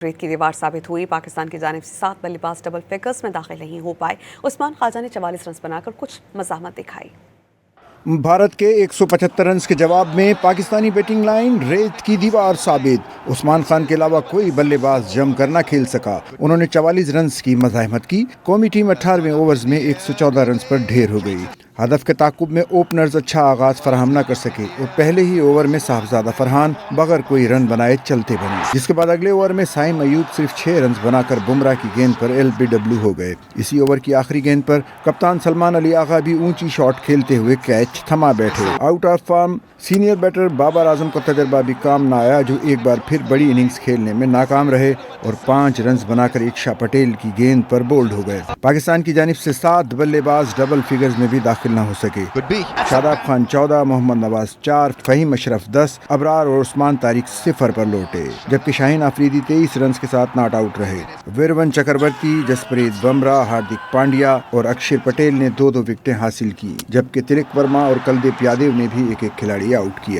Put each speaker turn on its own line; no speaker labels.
ریت کی دیوار ثابت ہوئی۔ پاکستان کی جانب سے 7 بلے باز ڈبل فگرز میں داخل نہیں ہو پائے۔ عثمان خواجہ نے 44 رنز بنا کر کچھ مزاحمت دکھائی۔
بھارت کے 175 رنز کے جواب میں پاکستانی بیٹنگ لائن ریت کی دیوار ثابت۔ عثمان خان کے علاوہ کوئی بلے باز جم کر نہ کھیل سکا۔ انہوں نے 44 رنز کی مزاحمت کی۔ قومی ٹیم 18ویں اوورز میں 114 رنز پر ڈھیر ہو گئی۔ ہدف کے تعاقب میں اوپنرز اچھا آغاز فراہم نہ کر سکے اور پہلے ہی اوور میں صاحبزادہ فرحان بغیر کوئی رن بنائے چلتے بنے، جس کے بعد اگلے اوور میں سائم ایوب صرف 6 رنز بنا کر بمراہ کی گیند پر LBW ہو گئے۔ اسی اوور کی آخری گیند پر کپتان سلمان علی آغا بھی اونچی شاٹ کھیلتے ہوئے کیچ تھما بیٹھے۔ Out of form senior batter Babar Azam کا تجربہ بھی کام نہ آیا، جو ایک بار پھر بڑی اننگز کھیلنے میں ناکام رہے اور 5 رنز بنا کر اکشا پٹیل کی گیند پر بولڈ ہو گئے۔ پاکستان کی جانب سے 7 بلے باز ڈبل فگرز میں بھی داخل نہ ہو سکے۔ شاداب خان 14، محمد نواز 4، فہیم اشرف 10، ابرار اور عثمان طارق 0 پر لوٹے، جبکہ شاہین آفریدی 23 رنز کے ساتھ ناٹ آؤٹ رہے۔ ویرون چکرورتی، جسپریت بمراہ، ہاردک پانڈیا اور اکشر پٹیل نے 2 وکٹیں حاصل کی، جبکہ تلک ورما اور کلدیپ یادیو نے بھی ایک کھلاڑی آؤٹ کیا۔